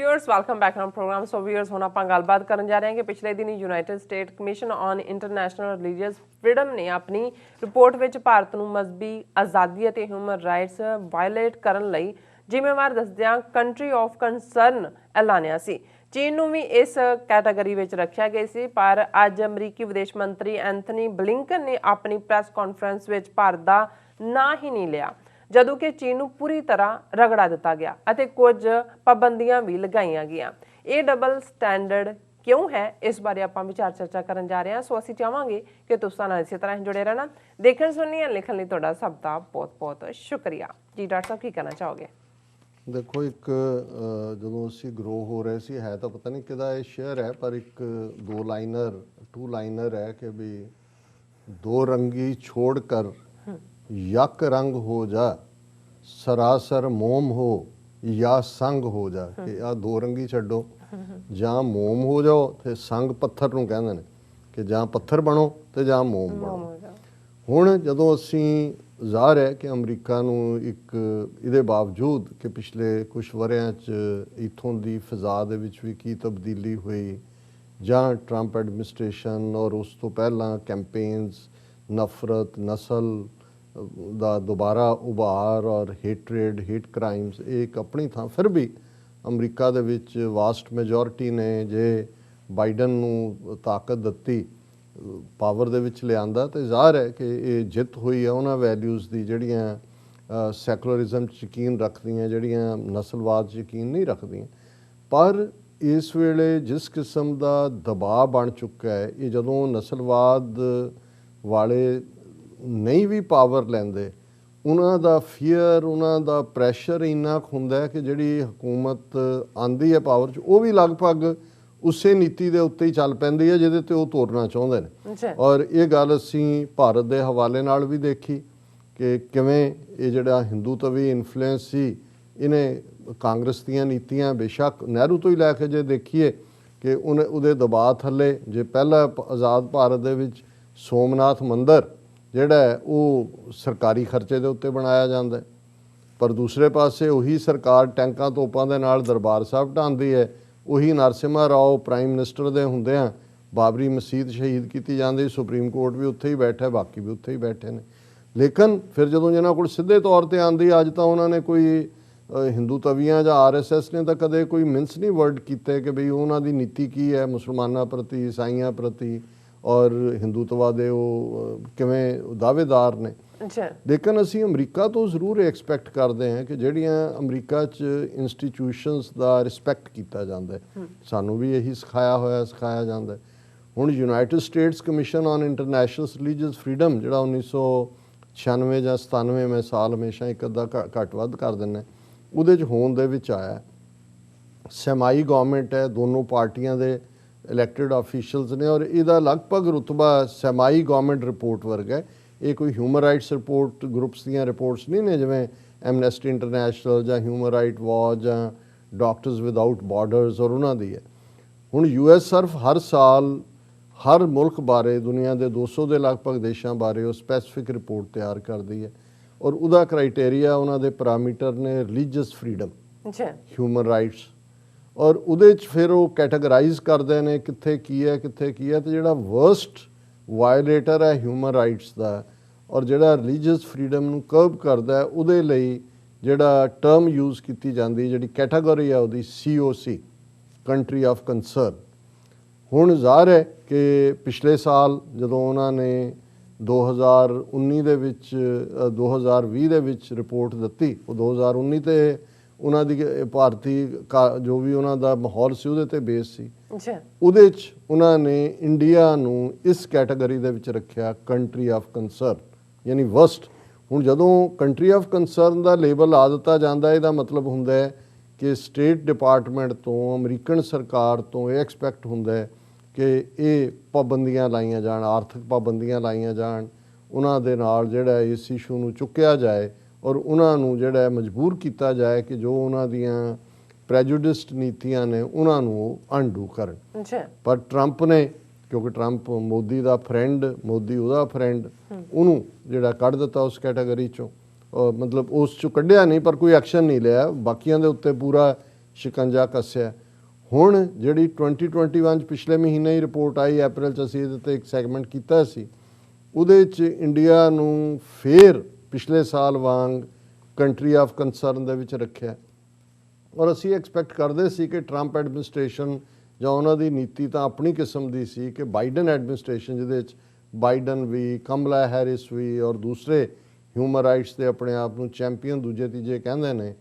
Viewers welcome back on program. So viewers हुण आपां गलबात करन जा रहे हैं कि पिछले दिनी United state commission on international religious freedom ने अपनी रिपोर्ट विच भारत नूं मजहबी आज़ादी अते ह्यूमन राइट्स वायलेट करन लई जिम्मेवार दसदिआं कंट्री ऑफ कंसर्न ऐलानिया सी। चीन नूं भी इस कैटागरी विच रखिया गया सी, पर अज अमरीकी विदेश मंत्री एंथनी ब्लिंकन ने अपनी प्रैस कॉन्फ्रेंस विच भारत दा नां ही नहीं लिया, ਜਦੋਂ ਕਿ ਚੀਨ ਨੂੰ ਪੂਰੀ ਤਰ੍ਹਾਂ ਰਗੜਾ ਦਿੱਤਾ ਗਿਆ ਅਤੇ ਕੁਝ ਪਾਬੰਦੀਆਂ ਵੀ ਲਗਾਈਆਂ ਗਈਆਂ। ਇਹ ਡਬਲ ਸਟੈਂਡਰਡ ਕਿਉਂ ਹੈ, ਇਸ ਬਾਰੇ ਆਪਾਂ ਵਿਚਾਰ ਚਰਚਾ ਕਰਨ ਜਾ ਰਹੇ ਹਾਂ। ਸੋ ਅਸੀਂ ਚਾਹਾਂਗੇ ਕਿ ਤੁਸੀਂ ਨਾਲ ਇਸੇ ਤਰ੍ਹਾਂ ਜੁੜੇ ਰਹਿਣਾ। ਦੇਖਣ ਸੁਣਨੀ ਲਿਖਣ ਲਈ ਤੁਹਾਡਾ ਸਭ ਦਾ ਬਹੁਤ ਬਹੁਤ ਸ਼ੁਕਰੀਆ ਜੀ। ਡਾਕਟਰ ਸਾਹਿਬ ਕੀ ਕਹਿਣਾ ਚਾਹੋਗੇ? देखो, एक जो असी ग्रो हो रहे सी है तो पता नहीं कि शेयर है, पर एक टू लाइनर है कि भी दो रंगी छोड़ कर यक रंग हो जा, सरासर मोम हो या संग हो जा। कि आ दो रंगी छड्डो, जां मोम हो जाओ ते संग पत्थर नूं कहंदे ने कि जां पत्थर बनो ते जां मोम बनो। हुण जदों असीं ਜ਼ਾਹਰ ਹੈ कि अमरीका ਨੂੰ ਇੱਕ ਇਹਦੇ ਬਾਵਜੂਦ ਕਿ ਪਿਛਲੇ ਕੁਛ ਵਰਿਆਂ 'ਚ ਇੱਥੋਂ ਦੀ ਫਿਜ਼ਾ ਦੇ ਵਿੱਚ ਵੀ ਕੀ ਤਬਦੀਲੀ ਹੋਈ, ਜਾਂ ਟਰੰਪ ਐਡਮਿਨਿਸਟ੍ਰੇਸ਼ਨ ਔਰ ਉਸ ਤੋਂ ਪਹਿਲਾਂ ਕੈਂਪੇਨਸ ਨਫ਼ਰਤ ਨਸਲ ਦਾ ਦੁਬਾਰਾ ਉਭਾਰ ਔਰ ਹੇਟ ਕ੍ਰਾਈਮਸ, ਇਹ ਇੱਕ ਆਪਣੀ ਥਾਂ। ਫਿਰ ਵੀ ਅਮਰੀਕਾ ਦੇ ਵਿੱਚ ਵਾਸਟ ਮੈਜੋਰਿਟੀ ਨੇ ਜੇ ਬਾਈਡਨ ਨੂੰ ਤਾਕਤ ਦਿੱਤੀ, ਪਾਵਰ ਦੇ ਵਿੱਚ ਲਿਆਂਦਾ, ਤੇ ਜ਼ਾਹਰ ਹੈ ਕਿ ਇਹ ਜਿੱਤ ਹੋਈ ਹੈ ਉਹਨਾਂ ਵੈਲਿਊਜ਼ ਦੀ ਜਿਹੜੀਆਂ ਸੈਕੂਲਰਿਜ਼ਮ 'ਚ ਯਕੀਨ ਰੱਖਦੀਆਂ, ਜਿਹੜੀਆਂ ਨਸਲਵਾਦ 'ਚ ਯਕੀਨ ਨਹੀਂ ਰੱਖਦੀਆਂ। ਪਰ ਇਸ ਵੇਲੇ ਜਿਸ ਕਿਸਮ ਦਾ ਦਬਾਅ ਬਣ ਚੁੱਕਾ ਹੈ, ਇਹ ਜਦੋਂ ਨਸਲਵਾਦ ਵਾਲੇ ਨਹੀਂ ਵੀ ਪਾਵਰ ਲੈਂਦੇ, ਉਹਨਾਂ ਦਾ ਫੀਅਰ, ਉਹਨਾਂ ਦਾ ਪ੍ਰੈਸ਼ਰ ਇੰਨਾ ਕੁ ਹੁੰਦਾ ਕਿ ਜਿਹੜੀ ਹਕੂਮਤ ਆਂਦੀ ਹੈ ਪਾਵਰ 'ਚ, ਉਹ ਵੀ ਲਗਭਗ ਉਸੇ ਨੀਤੀ ਦੇ ਉੱਤੇ ਹੀ ਚੱਲ ਪੈਂਦੀ ਹੈ ਜਿਹਦੇ ਤੇ ਉਹ ਤੋਰਨਾ ਚਾਹੁੰਦੇ ਨੇ। ਔਰ ਇਹ ਗੱਲ ਅਸੀਂ ਭਾਰਤ ਦੇ ਹਵਾਲੇ ਨਾਲ ਵੀ ਦੇਖੀ ਕਿ ਕਿਵੇਂ ਇਹ ਜਿਹੜਾ ਹਿੰਦੂਤਵੀ ਇਨਫਲੂਐਂਸ ਸੀ, ਇਹਨੇ ਕਾਂਗਰਸ ਦੀਆਂ ਨੀਤੀਆਂ, ਬੇਸ਼ੱਕ ਨਹਿਰੂ ਤੋਂ ਹੀ ਲੈ ਕੇ ਜੇ ਦੇਖੀਏ ਕਿ ਉਹਦੇ ਦਬਾਅ ਥੱਲੇ, ਜੇ ਪਹਿਲਾਂ ਆਜ਼ਾਦ ਭਾਰਤ ਦੇ ਵਿੱਚ ਸੋਮਨਾਥ ਮੰਦਰ ਜਿਹੜਾ ਹੈ ਉਹ ਸਰਕਾਰੀ ਖਰਚੇ ਦੇ ਉੱਤੇ ਬਣਾਇਆ ਜਾਂਦਾ, ਪਰ ਦੂਸਰੇ ਪਾਸੇ ਉਹੀ ਸਰਕਾਰ ਟੈਂਕਾਂ ਤੋਪਾਂ ਦੇ ਨਾਲ ਦਰਬਾਰ ਸਾਹਿਬ ਢਾਉਂਦੀ ਹੈ। ਉਹੀ ਨਰਸਿਮਹਾ ਰਾਓ ਪ੍ਰਾਈਮ ਮਿਨਿਸਟਰ ਦੇ ਹੁੰਦਿਆਂ ਬਾਬਰੀ ਮਸਜਿਦ ਸ਼ਹੀਦ ਕੀਤੀ ਜਾਂਦੀ, ਸੁਪਰੀਮ ਕੋਰਟ ਵੀ ਉੱਥੇ ਹੀ ਬੈਠਾ, ਬਾਕੀ ਵੀ ਉੱਥੇ ਹੀ ਬੈਠੇ ਨੇ। ਲੇਕਿਨ ਫਿਰ ਜਦੋਂ ਜਿਹਨਾਂ ਕੋਲ ਸਿੱਧੇ ਤੌਰ 'ਤੇ ਆਉਂਦੀ, ਅੱਜ ਤਾਂ ਉਹਨਾਂ ਨੇ ਕੋਈ ਹਿੰਦੂ ਤਵੀਆਂ ਜਾਂ RSS ਨੇ ਤਾਂ ਕਦੇ ਕੋਈ ਮਿੰਸ ਨਹੀਂ ਵਰਡ ਕੀਤੇ ਕਿ ਬਈ ਉਹਨਾਂ ਦੀ ਨੀਤੀ ਕੀ ਹੈ ਮੁਸਲਮਾਨਾਂ ਪ੍ਰਤੀ, ਈਸਾਈਆਂ ਪ੍ਰਤੀ, ਔਰ ਹਿੰਦੂਤਵਾ ਦੇ ਉਹ ਕਿਵੇਂ ਦਾਅਵੇਦਾਰ ਨੇ। ਲੇਕਿਨ ਅਸੀਂ ਅਮਰੀਕਾ ਤੋਂ ਜ਼ਰੂਰ ਐਕਸਪੈਕਟ ਕਰਦੇ ਹਾਂ ਕਿ ਜਿਹੜੀਆਂ ਅਮਰੀਕਾ 'ਚ ਇੰਸਟੀਟਿਊਸ਼ਨਸ ਦਾ ਰਿਸਪੈਕਟ ਕੀਤਾ ਜਾਂਦਾ, ਸਾਨੂੰ ਵੀ ਇਹੀ ਸਿਖਾਇਆ ਜਾਂਦਾ। ਹੁਣ United States commission on international religious freedom ਜਿਹੜਾ 1996 ਜਾਂ 97, ਮੈਂ ਸਾਲ ਹਮੇਸ਼ਾ ਇੱਕ ਅੱਧਾ ਘੱਟ ਵੱਧ ਕਰ ਦਿੰਦਾ, ਉਹਦੇ 'ਚ ਹੋਂਦ ਦੇ ਵਿੱਚ ਆਇਆ। ਸੈਮਾਈ ਗੌਰਮੈਂਟ ਹੈ, ਦੋਨੋਂ ਪਾਰਟੀਆਂ ਦੇ ਇਲੈਕਟਿਡ ਆਫੀਸ਼ੀਅਲਸ ਨੇ, ਔਰ ਇਹਦਾ ਲਗਭਗ ਰੁਤਬਾ ਸੈਮਾਈ ਗੌਰਮੈਂਟ ਰਿਪੋਰਟ ਵਰਗਾ ਹੈ। ਇਹ ਕੋਈ ਹਿਊਮਨ ਰਾਈਟਸ ਰਿਪੋਰਟ ਗਰੁੱਪਸ ਦੀਆਂ ਰਿਪੋਰਟਸ ਨਹੀਂ ਨੇ, ਜਿਵੇਂ ਐਮਨੈਸਟੀ ਇੰਟਰਨੈਸ਼ਨਲ ਜਾਂ ਹਿਊਮਨ ਰਾਈਟ ਵਾਚ ਜਾਂ ਡਾਕਟਰਸ ਵਿਦਆਊਟ ਬਾਰਡਰਸ, ਔਰ ਉਹਨਾਂ ਦੀ ਹੈ। ਹੁਣ US ਸਿਰਫ ਹਰ ਸਾਲ ਹਰ ਮੁਲਕ ਬਾਰੇ, ਦੁਨੀਆ ਦੇ 200 ਦੇ ਲਗਭਗ ਦੇਸ਼ਾਂ ਬਾਰੇ ਉਹ ਸਪੈਸੀਫਿਕ ਰਿਪੋਰਟ ਤਿਆਰ ਕਰਦੀ ਹੈ, ਔਰ ਉਹਦਾ ਕ੍ਰਾਈਟੇਰੀਆ, ਉਹਨਾਂ ਦੇ ਪੈਰਾਮੀਟਰ ਨੇ ਰਿਲੀਜੀਅਸ ਫਰੀਡਮ, ਹਿਊਮਨ ਰਾਈਟਸ, ਔਰ ਉਹਦੇ 'ਚ ਫਿਰ ਉਹ ਕੈਟਾਗਰਾਈਜ਼ ਕਰਦੇ ਨੇ ਕਿੱਥੇ ਕੀ ਹੈ ਕਿੱਥੇ ਕੀ ਹੈ। ਅਤੇ ਜਿਹੜਾ ਵਰਸਟ ਵਾਇਲੇਟਰ ਹੈ ਹਿਊਮਨ ਰਾਈਟਸ ਦਾ, ਔਰ ਜਿਹੜਾ ਰਿਲੀਜੀਅਸ ਫਰੀਡਮ ਨੂੰ ਕਰਬ ਕਰਦਾ, ਉਹਦੇ ਲਈ ਜਿਹੜਾ ਟਰਮ ਯੂਜ਼ ਕੀਤੀ ਜਾਂਦੀ, ਜਿਹੜੀ ਕੈਟਾਗਰੀ ਹੈ ਉਹਦੀ COC, ਕੰਟਰੀ ਆਫ ਕੰਸਰਨ। ਹੁਣ ਜ਼ਾਹਰ ਹੈ ਕਿ ਪਿਛਲੇ ਸਾਲ ਜਦੋਂ ਉਹਨਾਂ ਨੇ 2019 ਦੇ ਵਿੱਚ 2020 ਦੇ ਵਿੱਚ ਰਿਪੋਰਟ ਦਿੱਤੀ, ਉਹ 2019 ਤੇ ਉਹਨਾਂ ਦੀ ਭਾਰਤੀ ਜੋ ਵੀ ਉਹਨਾਂ ਦਾ ਮਾਹੌਲ ਸੀ ਉਹਦੇ 'ਤੇ ਬੇਸ ਸੀ। ਉਹਦੇ 'ਚ ਉਹਨਾਂ ਨੇ ਇੰਡੀਆ ਨੂੰ ਇਸ ਕੈਟਾਗਰੀ ਦੇ ਵਿੱਚ ਰੱਖਿਆ, ਕੰਟਰੀ ਆਫ ਕੰਸਰਨ, ਯਾਨੀ ਵਰਸਟ। ਹੁਣ ਜਦੋਂ country of concern the label ਲਾ ਦਿੱਤਾ ਜਾਂਦਾ, ਇਹਦਾ ਮਤਲਬ ਹੁੰਦਾ ਹੈ ਕਿ ਸਟੇਟ ਡਿਪਾਰਟਮੈਂਟ ਤੋਂ, ਅਮਰੀਕਨ ਸਰਕਾਰ ਤੋਂ ਇਹ ਐਕਸਪੈਕਟ ਹੁੰਦਾ ਹੈ ਕਿ ਇਹ ਪਾਬੰਦੀਆਂ ਲਾਈਆਂ ਜਾਣ, ਆਰਥਿਕ ਪਾਬੰਦੀਆਂ ਲਾਈਆਂ ਜਾਣ, ਉਹਨਾਂ ਦੇ ਨਾਲ ਜਿਹੜਾ ਇਸ ਇਸ਼ੂ ਨੂੰ ਚੁੱਕਿਆ ਜਾਏ, ਔਰ ਉਹਨਾਂ ਨੂੰ ਜਿਹੜਾ ਮਜਬੂਰ ਕੀਤਾ ਜਾਏ ਕਿ ਜੋ ਉਹਨਾਂ ਦੀਆਂ ਪ੍ਰੈਜੂਡਿਸਡ ਨੀਤੀਆਂ ਨੇ ਉਹਨਾਂ ਨੂੰ ਉਹ ਅਨਡੂ ਕਰਨ। ਪਰ ਟਰੰਪ ਨੇ, ਕਿਉਂਕਿ ਟਰੰਪ ਮੋਦੀ ਦਾ ਫਰੈਂਡ, ਮੋਦੀ ਉਹਦਾ ਫਰੈਂਡ, ਉਹਨੂੰ ਜਿਹੜਾ ਕੱਢ ਦਿੱਤਾ ਉਸ ਕੈਟਾਗਰੀ 'ਚੋਂ। ਮਤਲਬ ਉਸ 'ਚੋਂ ਕੱਢਿਆ ਨਹੀਂ, ਪਰ ਕੋਈ ਐਕਸ਼ਨ ਨਹੀਂ ਲਿਆ, ਬਾਕੀਆਂ ਦੇ ਉੱਤੇ ਪੂਰਾ ਸ਼ਿਕੰਜਾ ਕੱਸਿਆ। ਹੁਣ ਜਿਹੜੀ 2021 'ਚ ਪਿਛਲੇ ਮਹੀਨੇ ਹੀ ਰਿਪੋਰਟ ਆਈ, ਅਪ੍ਰੈਲ 'ਚ ਅਸੀਂ ਇਹਦੇ 'ਤੇ ਇੱਕ ਸੈਗਮੈਂਟ ਕੀਤਾ ਸੀ, ਉਹਦੇ 'ਚ ਇੰਡੀਆ ਨੂੰ ਫੇਰ ਪਿਛਲੇ ਸਾਲ ਵਾਂਗ ਕੰਟਰੀ ਆਫ ਕੰਸਰਨ ਦੇ ਵਿੱਚ ਰੱਖਿਆ। ਔਰ ਅਸੀਂ ਐਕਸਪੈਕਟ ਕਰਦੇ ਸੀ ਕਿ ਟਰੰਪ ਐਡਮਿਨਿਸਟ੍ਰੇਸ਼ਨ ਜਾਂ ਉਹਨਾਂ ਦੀ ਨੀਤੀ ਤਾਂ ਆਪਣੀ ਕਿਸਮ ਦੀ ਸੀ ਕਿ ਬਾਈਡਨ ਐਡਮਿਨਿਸਟ੍ਰੇਸ਼ਨ, ਜਿਹਦੇ ਵਿੱਚ ਬਾਈਡਨ ਵੀ, ਕਮਲਾ ਹੈਰਿਸ ਵੀ ਔਰ ਦੂਸਰੇ ਹਿਊਮਨ ਰਾਈਟਸ ਦੇ ਆਪਣੇ ਆਪ ਨੂੰ ਚੈਂਪੀਅਨ ਦੂਜੇ ਤੀਜੇ ਕਹਿੰਦੇ ਨੇ,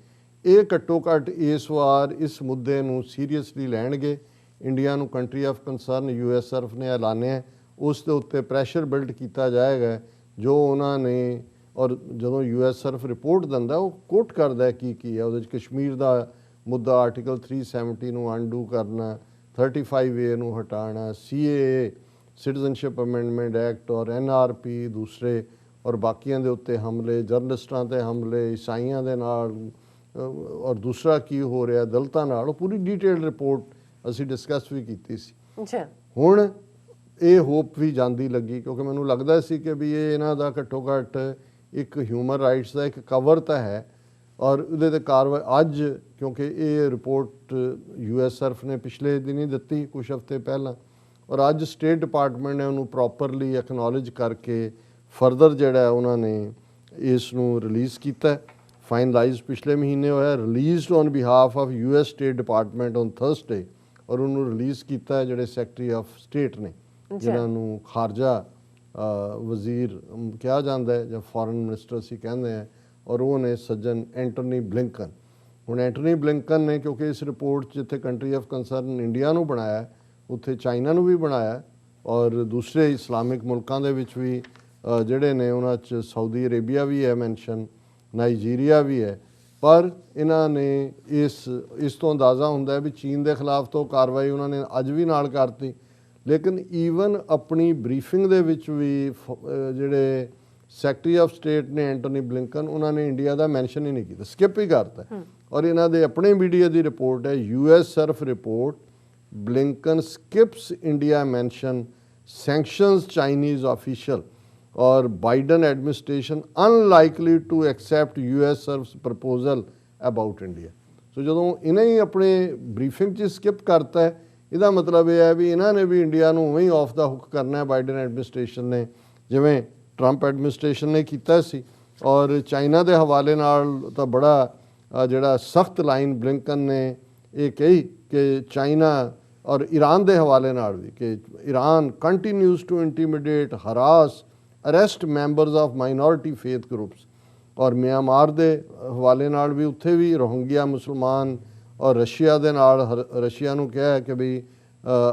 ਇਹ ਘੱਟੋ ਘੱਟ ਇਸ ਵਾਰ ਇਸ ਮੁੱਦੇ ਨੂੰ ਸੀਰੀਅਸਲੀ ਲੈਣਗੇ। ਇੰਡੀਆ ਨੂੰ ਕੰਟਰੀ ਆਫ ਕੰਸਰਨ USRF ਨੇ ਐਲਾਨਿਆ, ਉਸ ਦੇ ਉੱਤੇ ਪ੍ਰੈਸ਼ਰ ਬਿਲਡ ਕੀਤਾ ਜਾਏਗਾ ਜੋ ਉਹਨਾਂ ਨੇ। ਔਰ ਜਦੋਂ USRF ਰਿਪੋਰਟ ਦਿੰਦਾ ਉਹ ਕੋਟ ਕਰਦਾ ਕੀ ਹੈ ਉਹਦੇ 'ਚ। ਕਸ਼ਮੀਰ ਦਾ ਮੁੱਦਾ, ਆਰਟੀਕਲ 370 ਨੂੰ ਅਨਡੂ ਕਰਨਾ, 35A ਨੂੰ ਹਟਾਉਣਾ, CAA ਸਿਟੀਜ਼ਨਸ਼ਿਪ ਅਮੈਂਡਮੈਂਟ ਐਕਟ ਔਰ NRP ਦੂਸਰੇ, ਔਰ ਬਾਕੀਆਂ ਦੇ ਉੱਤੇ ਹਮਲੇ, ਜਰਨਲਿਸਟਾਂ ਤੇ ਹਮਲੇ, ਈਸਾਈਆਂ ਦੇ ਨਾਲ, ਔਰ ਦੂਸਰਾ ਕੀ ਹੋ ਰਿਹਾ ਦਲਿਤਾਂ ਨਾਲ, ਉਹ ਪੂਰੀ ਡਿਟੇਲਡ ਰਿਪੋਰਟ ਅਸੀਂ ਡਿਸਕਸ ਵੀ ਕੀਤੀ ਸੀ। ਅੱਛਾ, ਹੁਣ ਇਹ ਹੋਪ ਵੀ ਜਾਂਦੀ ਲੱਗੀ ਕਿਉਂਕਿ ਮੈਨੂੰ ਲੱਗਦਾ ਸੀ ਕਿ ਵੀ ਇਹ ਇਹਨਾਂ ਦਾ ਘੱਟੋ ਘੱਟ ਇੱਕ ਹਿਊਮਨ ਰਾਈਟਸ ਦਾ ਇੱਕ ਕਵਰ ਤਾਂ ਹੈ। ਔਰ ਉਹਦੇ 'ਤੇ ਕਾਰਵਾਈ ਅੱਜ, ਕਿਉਂਕਿ ਇਹ ਰਿਪੋਰਟ USRF ਨੇ ਪਿਛਲੇ ਦਿਨ ਹੀ ਦਿੱਤੀ ਕੁਝ ਹਫ਼ਤੇ ਪਹਿਲਾਂ, ਔਰ ਅੱਜ ਸਟੇਟ ਡਿਪਾਰਟਮੈਂਟ ਨੇ ਉਹਨੂੰ ਪ੍ਰੋਪਰਲੀ ਐਕਨੋਲੇਜ ਕਰਕੇ ਫਰਦਰ ਜਿਹੜਾ ਉਹਨਾਂ ਨੇ ਇਸ ਨੂੰ ਰਿਲੀਜ਼ ਕੀਤਾ। ਫਾਈਨਲਾਈਜ਼ ਪਿਛਲੇ ਮਹੀਨੇ ਹੋਇਆ, released on behalf of US state department on Thursday, ਔਰ ਉਹਨੂੰ ਰਿਲੀਜ਼ ਕੀਤਾ ਜਿਹੜੇ ਸੈਕਟਰੀ ਆਫ ਸਟੇਟ ਨੇ, ਜਿਨ੍ਹਾਂ ਨੂੰ ਖਾਰਜਾ ਵਜ਼ੀਰ ਕਿਹਾ ਜਾਂਦਾ ਹੈ ਜਾਂ ਫੋਰਨ ਮਿਨਿਸਟਰ ਅਸੀਂ ਕਹਿੰਦੇ ਹਾਂ, ਔਰ ਉਹ ਨੇ ਸੱਜਣ ਐਂਟਨੀ ਬਲਿੰਕਨ। ਹੁਣ ਐਂਟਨੀ ਬਲਿੰਕਨ ਨੇ, ਕਿਉਂਕਿ ਇਸ ਰਿਪੋਰਟ 'ਚ ਜਿੱਥੇ ਕੰਟਰੀ ਆਫ ਕੰਸਰਨ ਇੰਡੀਆ ਨੂੰ ਬਣਾਇਆ, ਉੱਥੇ ਚਾਈਨਾ ਨੂੰ ਵੀ ਬਣਾਇਆ, ਔਰ ਦੂਸਰੇ ਇਸਲਾਮਿਕ ਮੁਲਕਾਂ ਦੇ ਵਿੱਚ ਵੀ ਜਿਹੜੇ ਨੇ ਉਹਨਾਂ 'ਚ ਸਾਊਦੀ ਅਰੇਬੀਆ ਵੀ ਹੈ ਮੈਂਸ਼ਨ, ਨਾਈਜੀਰੀਆ ਵੀ ਹੈ। ਪਰ ਇਹਨਾਂ ਨੇ ਇਸ ਤੋਂ ਅੰਦਾਜ਼ਾ ਹੁੰਦਾ ਹੈ ਵੀ ਚੀਨ ਦੇ ਖਿਲਾਫ ਤੋਂ ਕਾਰਵਾਈ ਉਹਨਾਂ ਨੇ ਅੱਜ ਵੀ ਨਾਲ ਕਰਤੀ, ਲੇਕਿਨ ਈਵਨ ਆਪਣੀ ਬਰੀਫਿੰਗ ਦੇ ਵਿੱਚ ਵੀ ਜਿਹੜੇ ਸੈਕਟਰੀ ਆਫ ਸਟੇਟ ਨੇ ਐਂਟਨੀ ਬਲਿੰਕਨ, ਉਹਨਾਂ ਨੇ ਇੰਡੀਆ ਦਾ ਮੈਂਸ਼ਨ ਹੀ ਨਹੀਂ ਕੀਤਾ, ਸਕਿਪ ਹੀ ਕਰਤਾ। ਔਰ ਇਹਨਾਂ ਦੇ ਆਪਣੇ ਮੀਡੀਆ ਦੀ ਰਿਪੋਰਟ ਹੈ, USRF report, Blinken skips India mention, sanctions Chinese official ਔਰ Biden administration unlikely to accept USRF's proposal about India. So ਜਦੋਂ ਇਹਨੇ ਹੀ ਆਪਣੇ ਬਰੀਫਿੰਗ 'ਚ ਸਕਿਪ ਕਰਤਾ ਹੈ, ਇਹਦਾ ਮਤਲਬ ਇਹ ਹੈ ਵੀ ਇਹਨਾਂ ਨੇ ਵੀ ਇੰਡੀਆ ਨੂੰ ਉਵੇਂ ਹੀ ਆਫ ਦਾ ਹੁੱਕ ਕਰਨਾ ਹੈ ਬਾਈਡਨ ਐਡਮਿਨਿਸਟ੍ਰੇਸ਼ਨ ਨੇ, ਜਿਵੇਂ ਟਰੰਪ ਐਡਮਿਨਿਸਟ੍ਰੇਸ਼ਨ ਨੇ ਕੀਤਾ ਸੀ। ਔਰ ਚਾਈਨਾ ਦੇ ਹਵਾਲੇ ਨਾਲ ਤਾਂ ਬੜਾ ਜਿਹੜਾ ਸਖਤ ਲਾਈਨ ਬਲਿੰਕਨ ਨੇ ਇਹ ਕਹੀ ਕਿ ਚਾਈਨਾ, ਔਰ ਈਰਾਨ ਦੇ ਹਵਾਲੇ ਨਾਲ ਵੀ ਕਿ Iran continues to intimidate, harass, arrest members of minority faith groups. ਔਰ ਮਿਆਂਮਾਰ ਦੇ ਹਵਾਲੇ ਨਾਲ ਵੀ ਉੱਥੇ ਵੀ ਰੋਹਿੰਗਿਆ ਮੁਸਲਮਾਨ, ਔਰ ਰਸ਼ੀਆ ਦੇ ਨਾਲ ਰਸ਼ੀਆ ਨੂੰ ਕਿਹਾ ਕਿ ਵੀ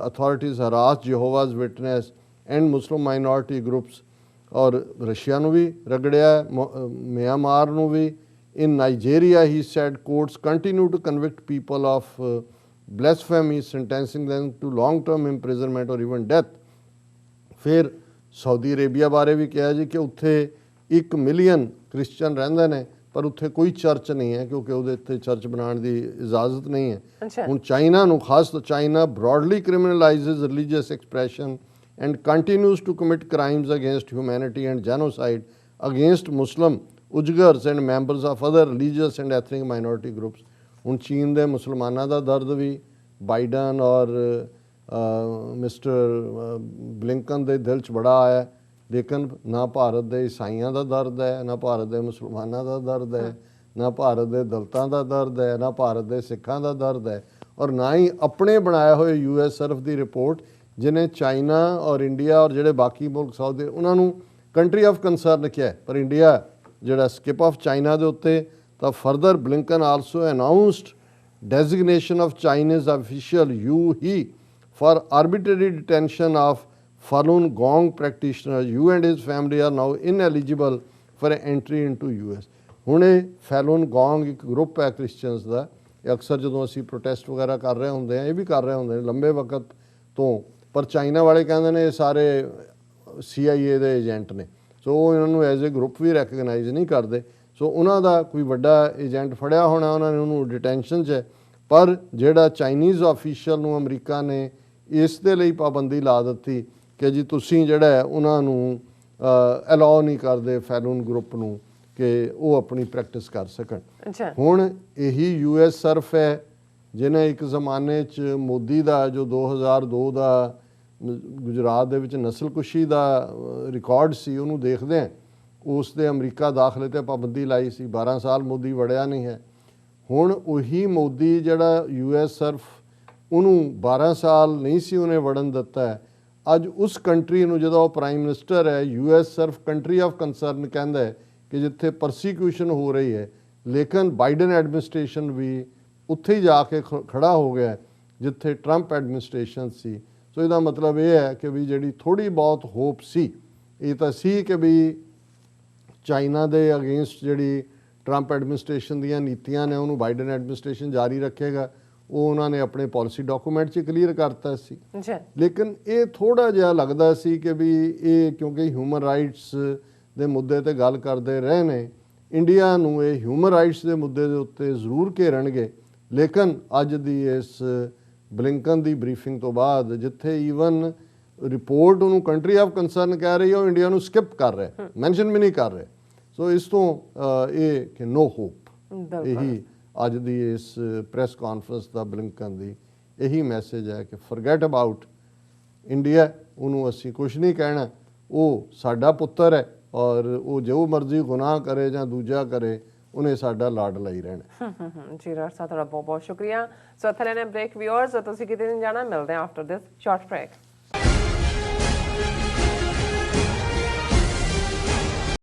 authorities harass Jehovah's witness and Muslim minority groups, ਔਰ ਰਸ਼ੀਆ ਨੂੰ ਵੀ ਰਗੜਿਆ, ਮਿਆਂਮਾਰ ਨੂੰ ਵੀ। In Nigeria he said courts continue to convict people of blasphemy, sentencing them to long term imprisonment or even death। ਫਿਰ ਸਾਊਦੀ ਅਰੇਬੀਆ ਬਾਰੇ ਵੀ ਕਿਹਾ ਜੀ ਕਿ ਉੱਥੇ 1 ਮਿਲੀਅਨ ਕ੍ਰਿਸਚਨ ਰਹਿੰਦੇ ਨੇ, ਪਰ ਉੱਥੇ ਕੋਈ ਚਰਚ ਨਹੀਂ ਹੈ ਕਿਉਂਕਿ ਉਹਦੇ ਉੱਤੇ ਚਰਚ ਬਣਾਉਣ ਦੀ ਇਜਾਜ਼ਤ ਨਹੀਂ ਹੈ। ਹੁਣ ਚਾਈਨਾ ਨੂੰ, ਖਾਸ ਤੋਂ China broadly criminalises religious expression and continues to commit crimes against humanity and genocide against Muslim, Uyghurs and members of other religious and ethnic minority groups। ਹੁਣ ਚੀਨ ਦੇ ਮੁਸਲਮਾਨਾਂ ਦਾ ਦਰਦ ਵੀ ਬਾਈਡਨ ਔਰ ਮਿਸਟਰ ਬਲਿੰਕਨ ਦੇ ਦਿਲ 'ਚ ਬੜਾ ਆਇਆ, ਲੇਕਿਨ ਨਾ ਭਾਰਤ ਦੇ ਈਸਾਈਆਂ ਦਾ ਦਰਦ ਹੈ, ਨਾ ਭਾਰਤ ਦੇ ਮੁਸਲਮਾਨਾਂ ਦਾ ਦਰਦ ਹੈ, ਨਾ ਭਾਰਤ ਦੇ ਦਲਿਤਾਂ ਦਾ ਦਰਦ ਹੈ, ਨਾ ਭਾਰਤ ਦੇ ਸਿੱਖਾਂ ਦਾ ਦਰਦ ਹੈ, ਔਰ ਨਾ ਹੀ ਆਪਣੇ ਬਣਾਏ ਹੋਏ USRF ਦੀ ਰਿਪੋਰਟ ਜਿਹਨੇ ਚਾਈਨਾ ਔਰ ਇੰਡੀਆ ਔਰ ਜਿਹੜੇ ਬਾਕੀ ਮੁਲਕ ਸਾਊਥ ਦੇ ਉਹਨਾਂ ਨੂੰ ਕੰਟਰੀ ਆਫ ਕੰਸਰਨ ਕਿਹਾ, ਪਰ ਇੰਡੀਆ ਜਿਹੜਾ ਸਕਿਪ ਆਫ ਚਾਈਨਾ ਦੇ ਉੱਤੇ। ਤਾਂ further Blinken also announced designation of Chinese official he for arbitrary detention of Falun Gong practitioner. Yu and his family are now ineligible for entry into US। ਹੁਣ ਇਹ Falun Gong ਇੱਕ group ਹੈ Christians ਦਾ, ਇਹ ਅਕਸਰ ਜਦੋਂ ਅਸੀਂ protest ਵਗੈਰਾ ਕਰ ਰਹੇ ਹੁੰਦੇ ਹਾਂ, ਇਹ ਵੀ ਕਰ ਰਹੇ ਹੁੰਦੇ ਨੇ ਲੰਬੇ ਵਕਤ ਤੋਂ, ਪਰ ਚਾਈਨਾ ਵਾਲੇ ਕਹਿੰਦੇ ਨੇ ਇਹ ਸਾਰੇ CIA ਦੇ ਏਜੰਟ ਨੇ, ਸੋ ਉਹ ਇਹਨਾਂ ਨੂੰ ਐਜ਼ ਏ ਗਰੁੱਪ ਵੀ ਰੈਕਗਨਾਈਜ਼ ਨਹੀਂ ਕਰਦੇ। ਸੋ ਉਹਨਾਂ ਦਾ ਕੋਈ ਵੱਡਾ ਏਜੰਟ ਫੜਿਆ ਹੋਣਾ, ਉਹਨਾਂ ਨੇ ਉਹਨੂੰ ਡਿਟੈਂਸ਼ਨ 'ਚ ਹੈ। ਪਰ ਜਿਹੜਾ ਚਾਈਨੀਜ਼ ਆਫੀਸ਼ੀਅਲ ਨੂੰ ਅਮਰੀਕਾ ਨੇ ਇਸ ਦੇ ਲਈ ਪਾਬੰਦੀ ਲਾ ਦਿੱਤੀ ਕਿ ਜੀ ਤੁਸੀਂ ਜਿਹੜਾ ਹੈ ਉਹਨਾਂ ਨੂੰ ਅਲਾਓ ਨਹੀਂ ਕਰਦੇ ਫੈਲੂਨ ਗਰੁੱਪ ਨੂੰ ਕਿ ਉਹ ਆਪਣੀ ਪ੍ਰੈਕਟਿਸ ਕਰ ਸਕਣ। ਹੁਣ ਇਹੀ USRF ਹੈ ਜਿਹਨੇ ਇੱਕ ਜ਼ਮਾਨੇ 'ਚ ਮੋਦੀ ਦਾ ਜੋ 2002 ਦਾ ਗੁਜਰਾਤ ਦੇ ਵਿੱਚ ਨਸਲਕੁਸ਼ੀ ਦਾ ਰਿਕਾਰਡ ਸੀ ਉਹਨੂੰ ਦੇਖਦੇ ਹਾਂ, ਉਸ ਦੇ ਅਮਰੀਕਾ ਦਾਖਲੇ ਤੇ ਪਾਬੰਦੀ ਲਾਈ ਸੀ, 12 ਸਾਲ ਮੋਦੀ ਵੜਿਆ ਨਹੀਂ ਹੈ। ਹੁਣ ਉਹੀ ਮੋਦੀ ਜਿਹੜਾ US ਸਿਰਫ ਉਹਨੂੰ 12 ਸਾਲ ਨਹੀਂ ਸੀ ਉਹਨੇ ਵੜਨ ਦਿੱਤਾ ਹੈ, ਅੱਜ ਉਸ ਕੰਟਰੀ ਨੂੰ ਜਦੋਂ ਉਹ ਪ੍ਰਾਈਮ ਮਿਨਿਸਟਰ ਹੈ, US ਸਿਰਫ ਕੰਟਰੀ ਆਫ ਕੰਸਰਨ ਕਹਿੰਦਾ ਹੈ ਕਿ ਜਿੱਥੇ ਪਰਸੀਕਿਊਸ਼ਨ ਹੋ ਰਹੀ ਹੈ, ਲੇਕਿਨ ਬਾਈਡਨ ਐਡਮਿਨਿਸਟ੍ਰੇਸ਼ਨ ਵੀ ਉੱਥੇ ਹੀ ਜਾ ਕੇ ਖੜਾ ਹੋ ਗਿਆ ਜਿੱਥੇ ਟਰੰਪ ਐਡਮਿਨਿਸਟ੍ਰੇਸ਼ਨ ਸੀ। ਸੋ ਇਹਦਾ ਮਤਲਬ ਇਹ ਹੈ ਕਿ ਵੀ ਜਿਹੜੀ ਥੋੜੀ ਬਹੁਤ ਹੋਪ ਸੀ, ਇਹ ਤਾਂ ਸੀ ਕਿ ਵੀ ਚਾਈਨਾ ਦੇ ਅਗੇਂਸਟ ਜਿਹੜੀ ਟਰੰਪ ਐਡਮਿਨਿਸਟ੍ਰੇਸ਼ਨ ਦੀਆਂ ਨੀਤੀਆਂ ਨੇ ਉਹਨੂੰ ਬਾਈਡਨ ਐਡਮਿਨਿਸਟ੍ਰੇਸ਼ਨ ਜਾਰੀ ਰੱਖੇਗਾ, ਉਹ ਉਹਨਾਂ ਨੇ ਆਪਣੇ ਪਾਲਿਸੀ ਡਾਕੂਮੈਂਟ 'ਚ ਕਲੀਅਰ ਕਰਤਾ ਸੀ। ਲੇਕਿਨ ਇਹ ਥੋੜਾ ਜਿਹਾ ਲੱਗਦਾ ਸੀ ਕਿ ਵੀ ਇਹ ਕਿਉਂਕਿ ਹਿਊਮਨ ਰਾਈਟਸ ਦੇ ਮੁੱਦੇ ਤੇ ਗੱਲ ਕਰਦੇ ਰਹੇ ਨੇ, ਇੰਡੀਆ ਨੂੰ ਇਹ ਹਿਊਮਨ ਰਾਈਟਸ ਦੇ ਮੁੱਦੇ ਦੇ ਉੱਤੇ ਜ਼ਰੂਰ ਘੇਰਣਗੇ। ਲੇਕਿਨ ਅੱਜ ਦੀ ਇਸ ਬਲਿੰਕਨ ਦੀ ਬਰੀਫਿੰਗ ਤੋਂ ਬਾਅਦ ਜਿੱਥੇ ਈਵਨ ਰਿਪੋਰਟ ਉਹਨੂੰ ਕੰਟਰੀ ਆਫ ਕੰਸਰਨ ਕਹਿ ਰਹੀ ਹੈ, ਉਹ ਇੰਡੀਆ ਨੂੰ ਸਕਿਪ ਕਰ ਰਿਹਾ, ਮੈਂਸ਼ਨ ਵੀ ਨਹੀਂ ਕਰ ਰਿਹਾ। ਸੋ ਇਸ ਤੋਂ ਇਹ ਕਿ ਨੋ ਹੋਪ, ਇਹੀ ਅੱਜ ਦੀ ਇਸ ਪ੍ਰੈਸ ਕਾਨਫਰੰਸ ਦਾ ਬਲਿੰਕਨ ਦੀ ਇਹੀ ਮੈਸੇਜ ਹੈ ਕਿ ਫੋਰਗੇਟ ਅਬਾਊਟ ਇੰਡੀਆ, ਉਹਨੂੰ ਅਸੀਂ ਕੁਝ ਨਹੀਂ ਕਹਿਣਾ, ਉਹ ਸਾਡਾ ਪੁੱਤਰ ਹੈ ਔਰ ਉਹ ਜੋ ਮਰਜ਼ੀ ਗੁਨਾਹ ਕਰੇ ਜਾਂ ਦੂਜਾ ਕਰੇ, ਉਹਨੇ ਸਾਡਾ ਲਾਡ ਲਈ ਰਹਿਣਾ। ਜੀ ਰਾਜ ਸਾਹਿਬ, ਤੁਹਾਡਾ ਬਹੁਤ ਬਹੁਤ ਸ਼ੁਕਰੀਆ। ਸੋ ਇੱਥੇ ਲੈਣੇ ਬ੍ਰੇਕ। ਵਿਊਅਰਸ, ਤੁਸੀਂ ਕਿਤੇ ਨਹੀਂ ਜਾਣਾ, ਮਿਲਦੇ ਹਾਂ ਆਫਟਰ ਦਿਸ ਸ਼ਾਰਟ ਬ੍ਰੇਕ।